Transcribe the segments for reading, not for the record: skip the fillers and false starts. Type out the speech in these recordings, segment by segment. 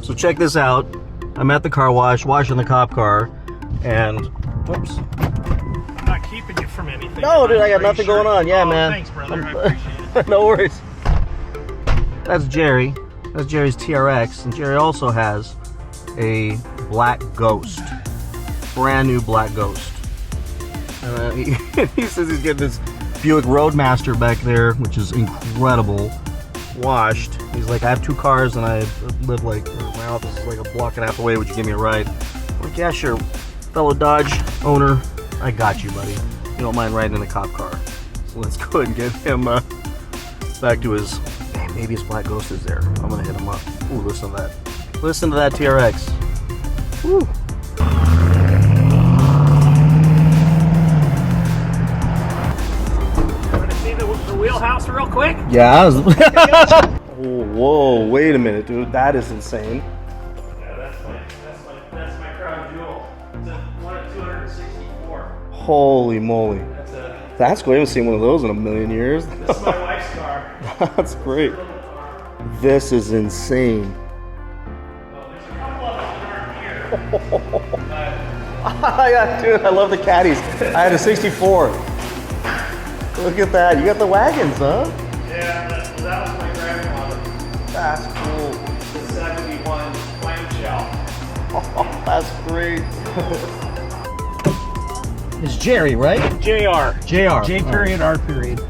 So check this out. I'm at the car wash, washing the cop car, and whoops. I'm not keeping you from anything. No, dude, I got nothing going on. Yeah, man. Thanks, brother. I appreciate it. No worries. That's Jerry. That's Jerry's TRX, and Jerry also has a black Ghost, brand new black Ghost. And he says he's getting this Buick Roadmaster back there, which is incredible, washed. He's like, I have 2 cars and I live like, my office is like a block and a half away. Would you give me a ride? I'm like, yeah, sure. Fellow Dodge owner, I got you, buddy. You don't mind riding in a cop car. So let's go ahead and get him back to his, man, maybe his black Ghost is there. I'm gonna hit him up. Ooh, listen to that. Listen to that TRX. Woo. Want to see the wheelhouse real quick? Yeah. Oh, whoa, wait a minute, dude. That is insane. Yeah, that's my crown jewel. It's a 264. Holy moly. That's cool. I haven't seen one of those in a million years. This is my wife's car. That's great. This is insane. Well, there's a couple of them that aren't here. Yeah, dude, I love the caddies. I had a 64. Look at that. You got the wagons, huh? Yeah, that was my grandfather. That's cool. The 71 clamshell. Oh, that's great. It's Jerry, right? JR. JR. J period, R period.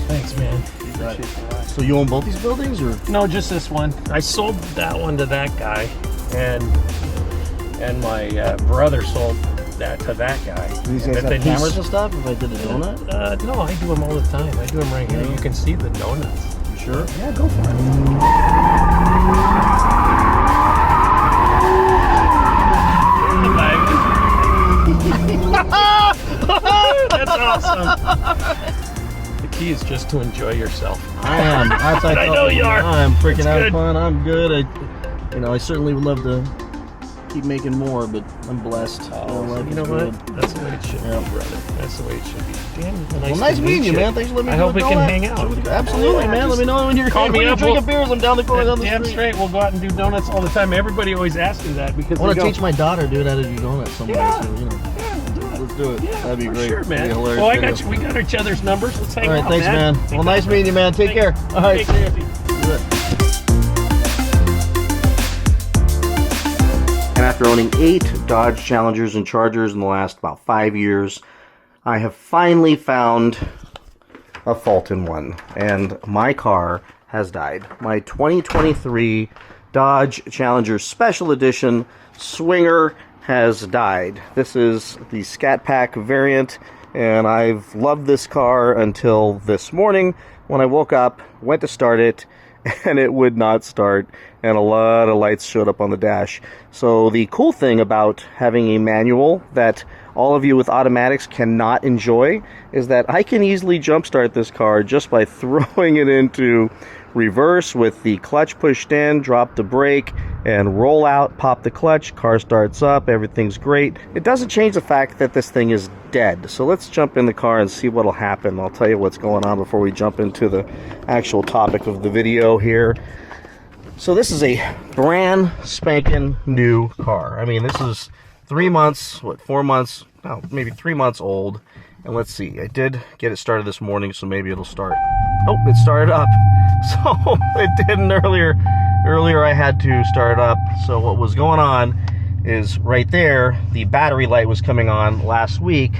Thanks, man. So you own both these buildings, or? No, just this one. I sold that one to that guy, and my brother sold that to that guy. Do these guys have cameras and stuff? If I did a donut? No, I do them all the time. I do them right here. You can see the donuts. You sure? Yeah, go for it. That's awesome. The key is just to enjoy yourself. I am. I know you are. I'm freaking That's having good. fun. I'm good. I certainly would love to keep making more, but I'm blessed. You know what? That's the way it should be, brother. That's the way it should be. Damn, Nice meeting you, man. Thanks for letting me I do hope a we can donut. hang out. Absolutely, man. Let me know when you're Call me up. drinking beers. I'm down the corner down the Damn street. straight. We'll go out and do donuts all the time. Everybody always asks me that because I want they to go, teach my daughter, dude, how to do donuts somewhere. Yeah. So, let's do it. Yeah, That'd be for great. sure, man. That'd be a hilarious Well, video. we got each other's numbers. Let's hang All right, out, thanks, man. Well, nice meeting you, man. Take care. All right, see ya. And after owning 8 Dodge Challengers and Chargers in the last about 5 years, I have finally found a fault in one, and my car has died. My 2023 Dodge Challenger Special Edition Swinger has died. This is the Scat Pack variant, and I've loved this car until this morning when I woke up, went to start it, and it would not start, and a lot of lights showed up on the dash. So the cool thing about having a manual that all of you with automatics cannot enjoy is that I can easily jumpstart this car just by throwing it into reverse with the clutch pushed in, drop the brake, and roll out, pop the clutch, car starts up, everything's great. It doesn't change the fact that this thing is dead. So let's jump in the car and see what'll happen. I'll tell you what's going on before we jump into the actual topic of the video here. So this is a brand spanking new car. I mean, this is 3 months, 4 months, no, maybe 3 months old. And let's see, I did get it started this morning, so maybe it'll start. Oh, it started up. So it didn't earlier. Earlier I had to start it up. So what was going on is right there, the battery light was coming on last week.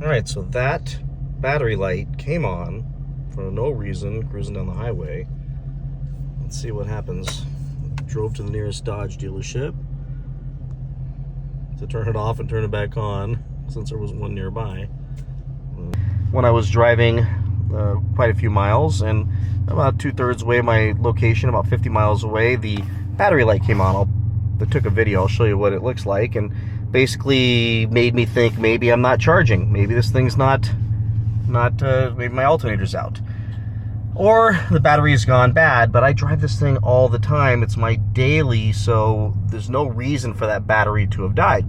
All right, so that battery light came on for no reason, cruising down the highway. Let's see what happens. Drove to the nearest Dodge dealership to turn it off and turn it back on, since there was one nearby. When I was driving quite a few miles, and about 2/3 away my location, about 50 miles away, the battery light came on. I took a video, I'll show you what it looks like, and basically made me think maybe I'm not charging. Maybe this thing's not maybe my alternator's out. Or the battery's gone bad, but I drive this thing all the time. It's my daily, so there's no reason for that battery to have died.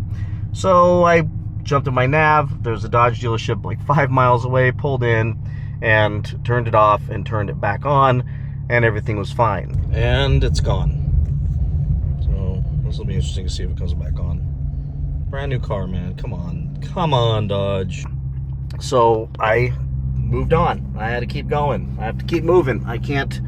So I jumped in my nav. There's a Dodge dealership like 5 miles away, pulled in and turned it off and turned it back on. and everything was fine. And it's gone. So this will be interesting to see if it comes back on. Brand new car, man. Come on, Dodge. So I moved on. I had to keep going. I have to keep moving. I can't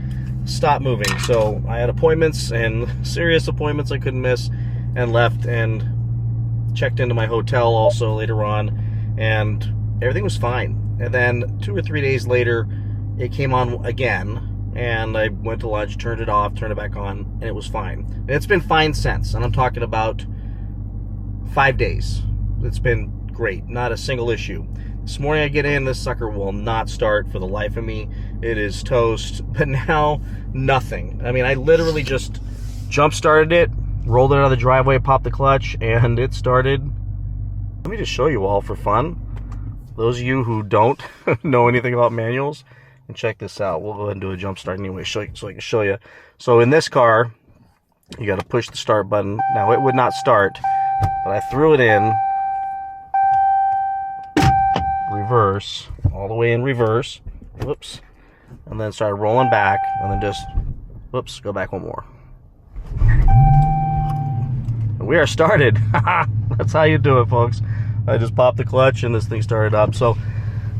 stop moving. So I had appointments, and serious appointments I couldn't miss, and left and checked into my hotel also later on, and everything was fine. And then 2 or 3 days later, it came on again, and I went to lunch, turned it off, turned it back on, and it was fine. And it's been fine since, and I'm talking about 5 days. It's been great, not a single issue. This morning I get in, this sucker will not start for the life of me. It is toast, but now nothing. I mean, I literally just jump started it, rolled it out of the driveway, popped the clutch, and it started. Let me just show you all for fun. Those of you who don't know anything about manuals, and check this out. We'll go ahead and do a jump start anyway, so I can show you. So in this car, you got to push the start button. Now it would not start, but I threw it in reverse, all the way in reverse. Whoops. And then started rolling back, and then just, whoops, go back one more. We are started. That's how you do it, folks. I just popped the clutch and this thing started up. So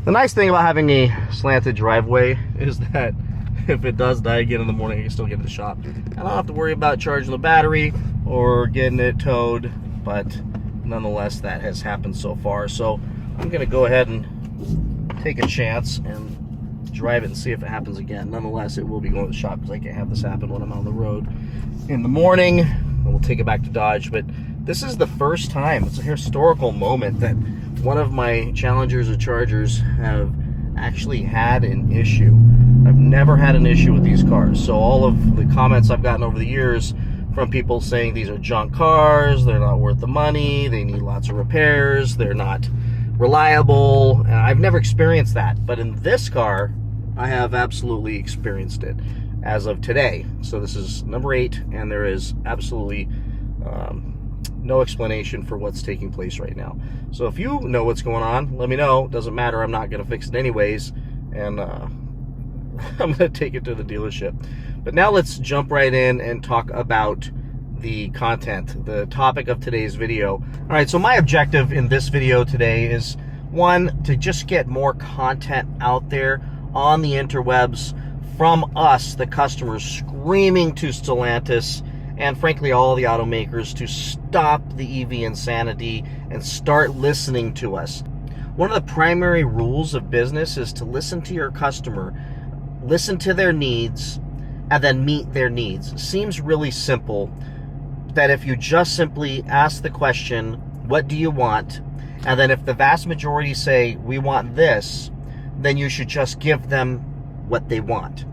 the nice thing about having a slanted driveway is that if it does die again in the morning, I can still get to the shop. I don't have to worry about charging the battery or getting it towed, but nonetheless, that has happened so far. So I'm gonna go ahead and take a chance and drive it and see if it happens again. Nonetheless, it will be going to the shop because I can't have this happen when I'm on the road in the morning. And we'll take it back to Dodge. But this is the first time, it's a historical moment, that one of my Challengers or Chargers have actually had an issue. I've never had an issue with these cars. So all of the comments I've gotten over the years from people saying these are junk cars, they're not worth the money, they need lots of repairs, they're not reliable, and I've never experienced that. But in this car, I have absolutely experienced it as of today. So this is number 8, and there is absolutely no explanation for what's taking place right now. So if you know what's going on, let me know. Doesn't matter, I'm not going to fix it anyways, and I'm going to take it to the dealership. But now let's jump right in and talk about the content, the topic of today's video. All right, so my objective in this video today is, one, to just get more content out there on the interwebs from us, the customers, screaming to Stellantis and frankly all the automakers to stop the EV insanity and start listening to us. One of the primary rules of business is to listen to your customer, listen to their needs, and then meet their needs. It seems really simple, that if you just simply ask the question, what do you want? And then if the vast majority say, we want this, then you should just give them what they want.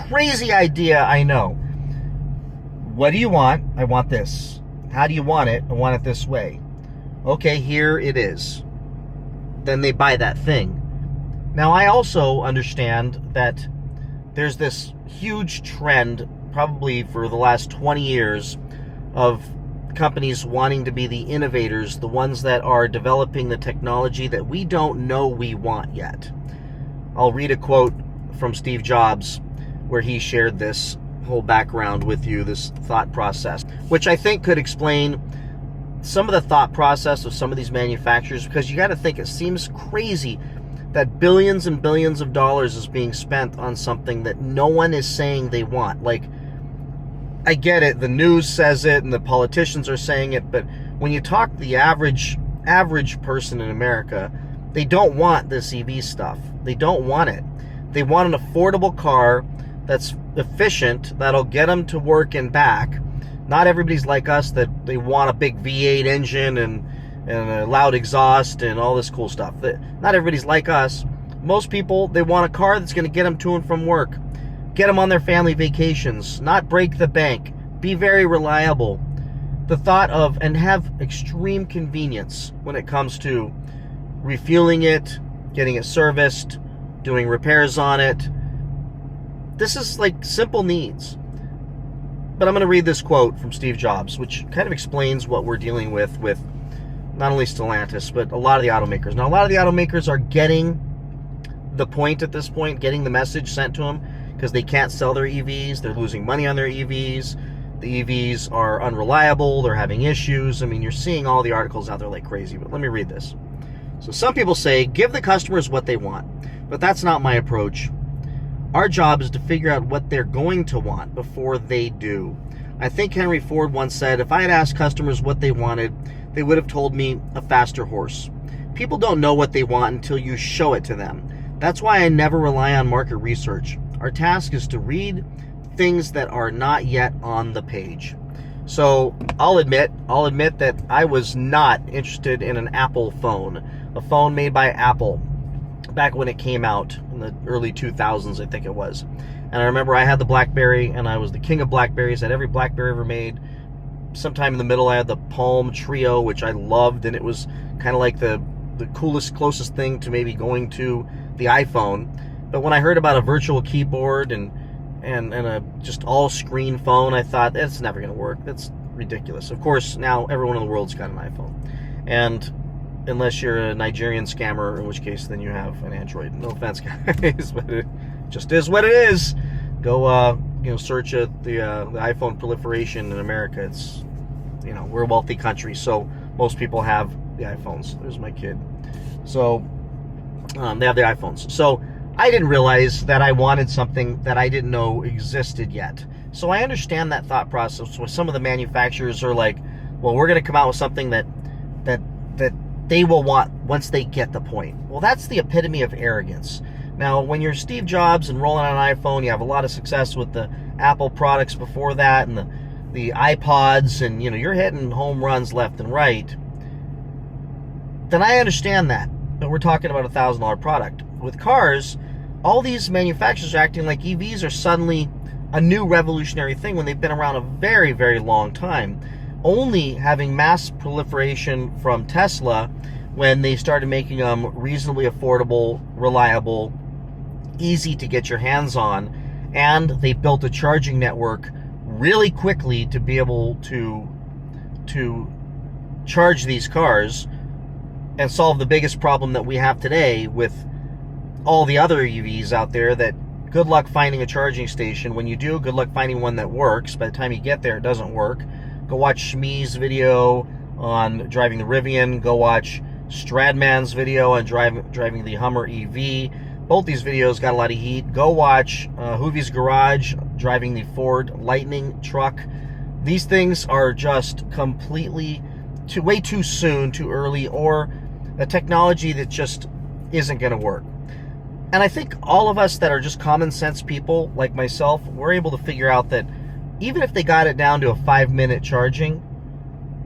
Crazy idea, I know. What do you want? I want this. How do you want it? I want it this way. Okay, here it is. Then they buy that thing. Now, I also understand that there's this huge trend, probably for the last 20 years, of companies wanting to be the innovators, the ones that are developing the technology that we don't know we want yet. I'll read a quote from Steve Jobs where he shared this whole background with you, this thought process, which I think could explain some of the thought process of some of these manufacturers, because you got to think, it seems crazy that billions and billions of dollars is being spent on something that no one is saying they want. Like, I get it, the news says it and the politicians are saying it, but when you talk to the average person in America, they don't want this EV stuff. They don't want it. They want an affordable car that's efficient, that'll get them to work and back. Not everybody's like us, that they want a big V8 engine and a loud exhaust and all this cool stuff. Not everybody's like us. Most people, they want a car that's going to get them to and from work, get them on their family vacations, not break the bank, be very reliable. The thought of, and have extreme convenience when it comes to refueling it, getting it serviced, doing repairs on it. This is like simple needs. But I'm going to read this quote from Steve Jobs, which kind of explains what we're dealing with not only Stellantis, but a lot of the automakers. Now, a lot of the automakers are getting the point at this point, getting the message sent to them, because they can't sell their EVs. They're losing money on their EVs. The EVs are unreliable. They're having issues. I mean, you're seeing all the articles out there like crazy, but let me read this. So some people say, give the customers what they want, but that's not my approach. Our job is to figure out what they're going to want before they do. I think Henry Ford once said, if I had asked customers what they wanted, they would have told me a faster horse. People don't know what they want until you show it to them. That's why I never rely on market research. Our task is to read things that are not yet on the page. So I'll admit that I was not interested in an Apple phone, a phone made by Apple back when it came out in the early 2000s, I think it was. And I remember I had the BlackBerry, and I was the king of BlackBerries. I had every BlackBerry ever made. Sometime in the middle, I had the Palm Trio, which I loved, and it was kind of like the coolest, closest thing to maybe going to the iPhone. But when I heard about a virtual keyboard and a just all-screen phone, I thought, that's never going to work. That's ridiculous. Of course, now everyone in the world's got an iPhone. And unless you're a Nigerian scammer, in which case then you have an Android. No offense, guys, but it just is what it is. Go, search the iPhone proliferation in America. It's, we're a wealthy country, so most people have the iPhones. There's my kid. So they have the iPhones. So I didn't realize that I wanted something that I didn't know existed yet. So I understand that thought process where some of the manufacturers are like, well, we're going to come out with something that they will want once they get the point. Well, that's the epitome of arrogance. Now, when you're Steve Jobs and rolling out an iPhone, you have a lot of success with the Apple products before that and the iPods, and you're hitting home runs left and right. Then I understand that. But we're talking about a $1,000 product. With cars, all these manufacturers are acting like EVs are suddenly a new revolutionary thing when they've been around a very, very long time. Only having mass proliferation from Tesla when they started making them reasonably affordable, reliable, easy to get your hands on, and they built a charging network really quickly to be able to charge these cars and solve the biggest problem that we have today with all the other EVs out there. That good luck finding a charging station. When you do, good luck finding one that works. By the time you get there, it doesn't work. Go watch Shmi's video on driving the Rivian. Go watch Stradman's video on driving the Hummer EV. Both these videos got a lot of heat. Go watch Hoovie's Garage driving the Ford Lightning truck. These things are just completely way too soon, too early, or a technology that just isn't going to work. And I think all of us that are just common sense people like myself, we're able to figure out that even if they got it down to a 5-minute charging,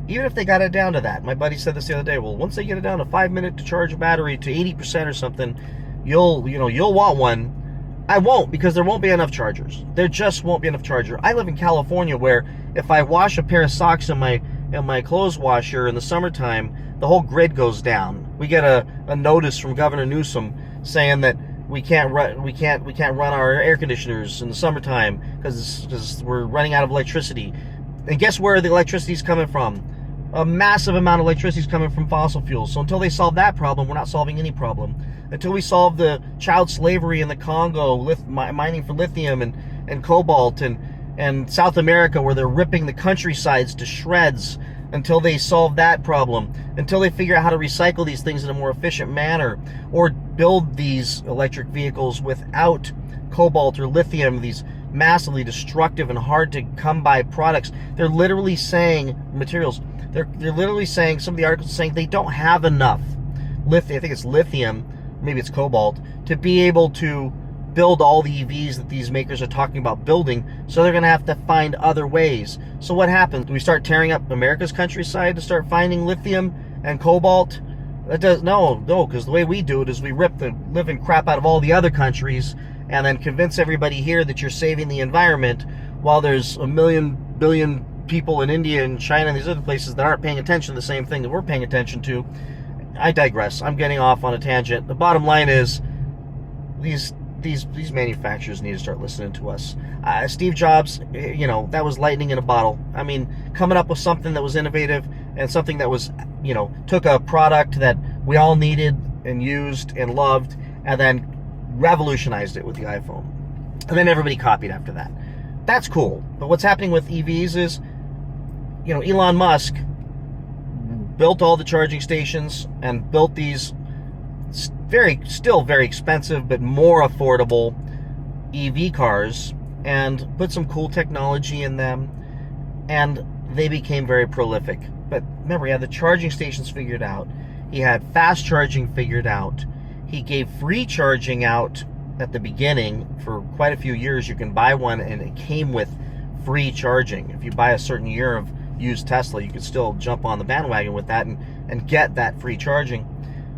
even if they got it down to that, my buddy said this the other day, well, once they get it down to 5 minutes to charge a battery to 80% or something, you'll want one. I won't, because there won't be enough chargers. There just won't be enough charger. I live in California, where if I wash a pair of socks in my clothes washer in the summertime, the whole grid goes down. We get a notice from Governor Newsom saying that we can't run our air conditioners in the summertime because we're running out of electricity. And guess where the electricity is coming from? A massive amount of electricity is coming from fossil fuels. So until they solve that problem, we're not solving any problem. Until we solve the child slavery in the Congo, mining for lithium and cobalt, and South America, where they're ripping the countrysides to shreds, until they solve that problem, until they figure out how to recycle these things in a more efficient manner, or build these electric vehicles without cobalt or lithium, these massively destructive and hard to come by products. They're literally saying materials. They're literally saying, some of the articles are saying they don't have enough lithium. I think it's lithium, maybe it's cobalt, to be able to build all the EVs that these makers are talking about building. So they're going to have to find other ways. So what happens? Do we start tearing up America's countryside to start finding lithium and cobalt? No, because the way we do it is we rip the living crap out of all the other countries and then convince everybody here that you're saving the environment, while there's a billion people in India and China and these other places that aren't paying attention to the same thing that we're paying attention to. I digress. I'm getting off on a tangent. The bottom line is these manufacturers need to start listening to us. Steve Jobs, that was lightning in a bottle. I mean, coming up with something that was innovative and something that was, took a product that we all needed and used and loved, and then revolutionized it with the iPhone. And then everybody copied after that. That's cool. But what's happening with EVs is, Elon Musk built all the charging stations and built these still very expensive but more affordable EV cars and put some cool technology in them, and they became very prolific. But remember, he had the charging stations figured out. He had fast charging figured out. He gave free charging out at the beginning for quite a few years. You can buy one and it came with free charging. If you buy a certain year of used Tesla, you could still jump on the bandwagon with that and get that free charging.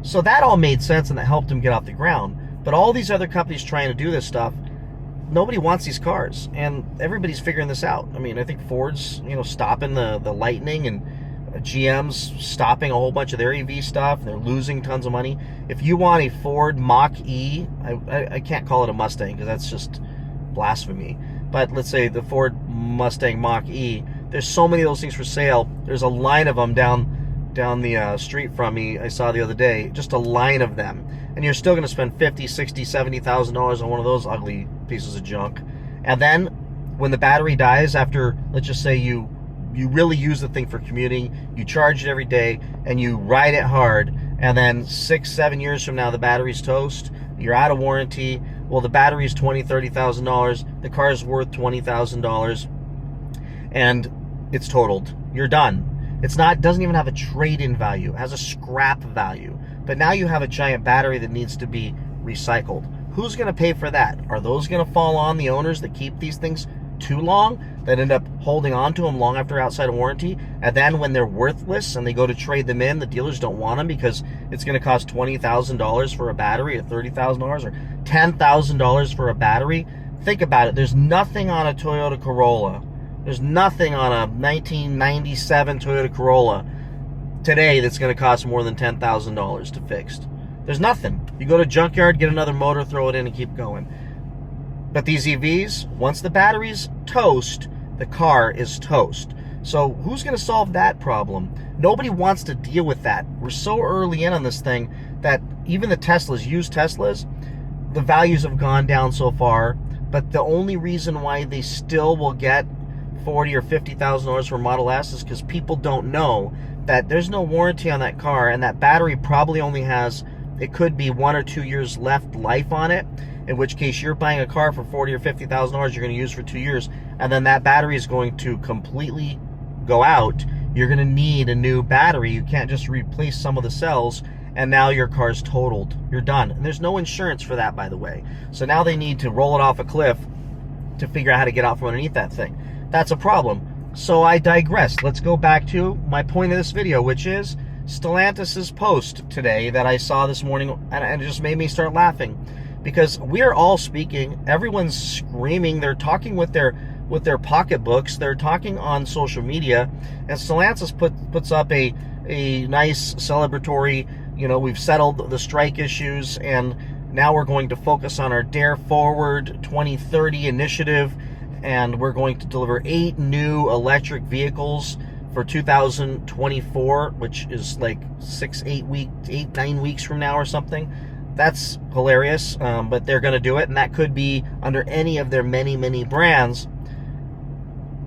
So that all made sense and that helped him get off the ground. But all these other companies trying to do this stuff, nobody wants these cars, and everybody's figuring this out. I mean, I think Ford's, stopping the Lightning, and GM's stopping a whole bunch of their EV stuff, and they're losing tons of money. If you want a Ford Mach-E, I can't call it a Mustang because that's just blasphemy, but let's say the Ford Mustang Mach-E, there's so many of those things for sale. There's a line of them down the street from me. I saw the other day, just a line of them, and you're still going to spend $50,000, $60,000, $70,000 on one of those ugly pieces of junk. And then when the battery dies, after, let's just say you really use the thing for commuting, you charge it every day and you ride it hard, and then 6-7 years from now the battery's toast, you're out of warranty, well, the battery's $20,000, $30,000, the car's worth $20,000, and it's totaled. You're done. Doesn't even have a trade-in value. It has a scrap value. But now you have a giant battery that needs to be recycled. Who's going to pay for that? Are those going to fall on the owners that keep these things too long, that end up holding on to them long after outside of warranty? And then when they're worthless and they go to trade them in, the dealers don't want them because it's going to cost $20,000 for a battery, or $30,000, or $10,000 for a battery. Think about it. There's nothing on a Toyota Corolla. There's nothing on a 1997 Toyota Corolla today that's going to cost more than $10,000 to fix. There's nothing. You go to junkyard, get another motor, throw it in, and keep going. But these EVs, once the battery's toast, the car is toast. So who's going to solve that problem? Nobody wants to deal with that. We're so early in on this thing that even the Teslas, used Teslas, the values have gone down so far. But the only reason why they still will get $40,000 or $50,000 for Model S is because people don't know that there's no warranty on that car, and that battery probably only has, it could be 1 or 2 years left life on it, in which case you're buying a car for $40,000 or $50,000 you're going to use for 2 years, and then that battery is going to completely go out. You're going to need a new battery. You can't just replace some of the cells, and now your car's totaled. You're done. And there's no insurance for that, by the way. So now they need to roll it off a cliff to figure out how to get out from underneath that thing. That's a problem. So I digress. Let's go back to my point of this video, which is Stellantis' post today that I saw this morning, and it just made me start laughing, because we're all speaking. Everyone's screaming. They're talking with their pocketbooks. They're talking on social media, and Stellantis puts up a nice celebratory, we've settled the strike issues, and now we're going to focus on our Dare Forward 2030 initiative, and we're going to deliver 8 new electric vehicles for 2024, which is like 9 weeks from now or something. That's hilarious, but they're going to do it, and that could be under any of their many, many brands.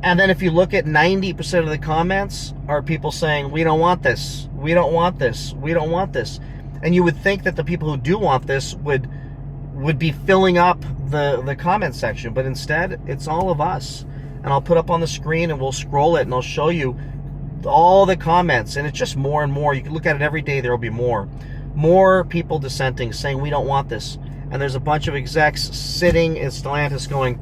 And then if you look at 90% of the comments are people saying, we don't want this, we don't want this, we don't want this. And you would think that the people who do want this would be filling up the comment section, but instead it's all of us. And I'll put up on the screen and we'll scroll it and I'll show you all the comments, and it's just more and more. You can look at it every day. There will be more people dissenting, saying we don't want this. And there's a bunch of execs sitting in Stellantis going,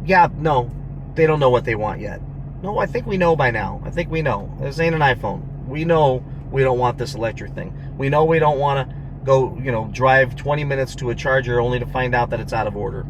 yeah, no, they don't know what they want yet. No, I think we know by now. I think we know. This ain't an iPhone. We know we don't want this electric thing. We know we don't want to go, drive 20 minutes to a charger only to find out that it's out of order.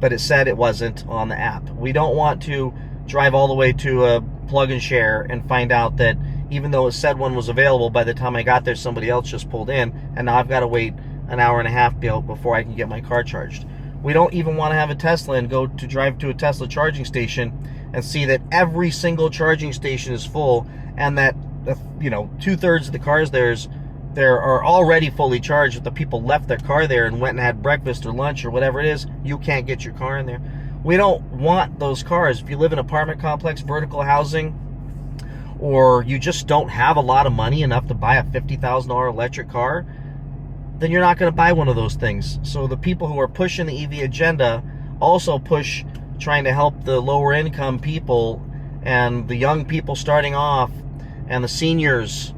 But it said it wasn't on the app. We don't want to drive all the way to a plug and share and find out that even though it said one was available, by the time I got there, somebody else just pulled in, and now I've got to wait an hour and a half before I can get my car charged. We don't even want to have a Tesla and go to drive to a Tesla charging station and see that every single charging station is full, and that 2/3 of the cars there is are already fully charged. If the people left their car there and went and had breakfast or lunch or whatever it is, you can't get your car in there. We don't want those cars. If you live in an apartment complex, vertical housing, or you just don't have a lot of money enough to buy a $50,000 electric car, then you're not going to buy one of those things. So the people who are pushing the EV agenda also push trying to help the lower income people and the young people starting off and the seniors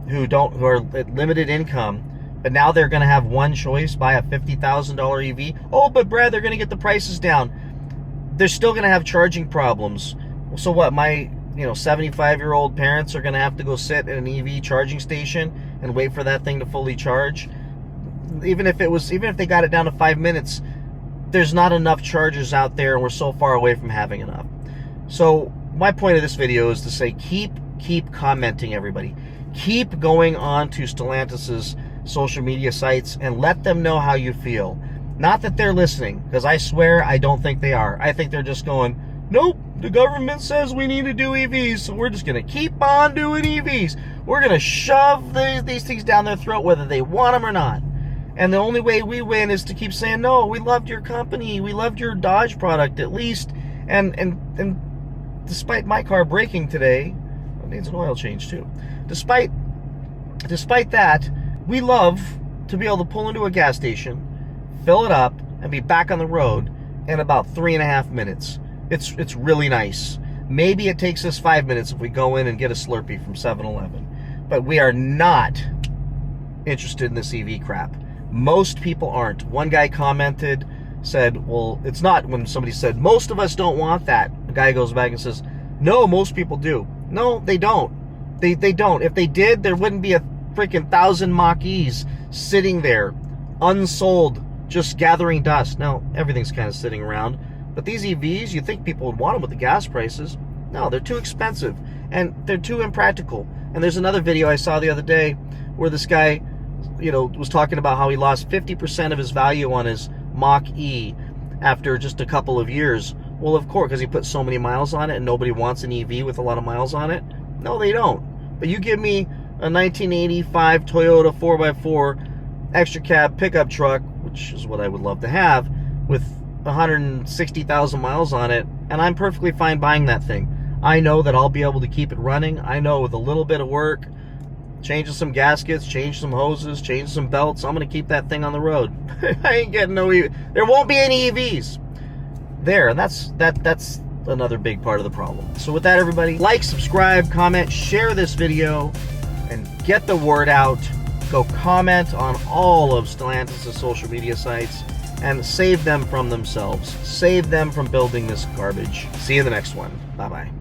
who are at limited income. But now they're going to have one choice, buy a $50,000 EV. Oh, but Brad, they're going to get the prices down. They're still going to have charging problems. So what, my 75-year-old parents are going to have to go sit at an EV charging station and wait for that thing to fully charge? Even if they got it down to 5 minutes, there's not enough chargers out there, and we're so far away from having enough. So my point of this video is to say, keep commenting, everybody. Keep going on to Stellantis' social media sites and let them know how you feel. Not that they're listening, because I swear I don't think they are. I think they're just going, nope, the government says we need to do EVs, so we're just going to keep on doing EVs. We're going to shove these things down their throat whether they want them or not. And the only way we win is to keep saying, no, we loved your company, we loved your Dodge product at least. And despite my car breaking today, it needs an oil change too. Despite that, we love to be able to pull into a gas station, fill it up, and be back on the road in about 3.5 minutes. It's really nice. Maybe it takes us 5 minutes if we go in and get a Slurpee from 7-Eleven. But we are not interested in this EV crap. Most people aren't. One guy commented, said, well, it's not, when somebody said, most of us don't want that. The guy goes back and says, no, most people do. No, they don't. They don't. If they did, there wouldn't be a freaking 1,000 Mach-E's sitting there, unsold, just gathering dust. Now, everything's kind of sitting around. But these EVs, you think people would want them with the gas prices. No, they're too expensive. And they're too impractical. And there's another video I saw the other day where this guy, was talking about how he lost 50% of his value on his Mach-E after just a couple of years. Well, of course, because he put so many miles on it and nobody wants an EV with a lot of miles on it. No, they don't. But you give me a 1985 Toyota 4x4 extra cab pickup truck, which is what I would love to have, with 160,000 miles on it, and I'm perfectly fine buying that thing. I know that I'll be able to keep it running. I know with a little bit of work, changing some gaskets, change some hoses, change some belts, I'm going to keep that thing on the road. I ain't getting no EV. There won't be any EVs there, and that's another big part of the problem. So with that, everybody, like, subscribe, comment, share this video, and get the word out. Go comment on all of Stellantis' social media sites and save them from themselves. Save them from building this garbage. See you in the next one. Bye-bye.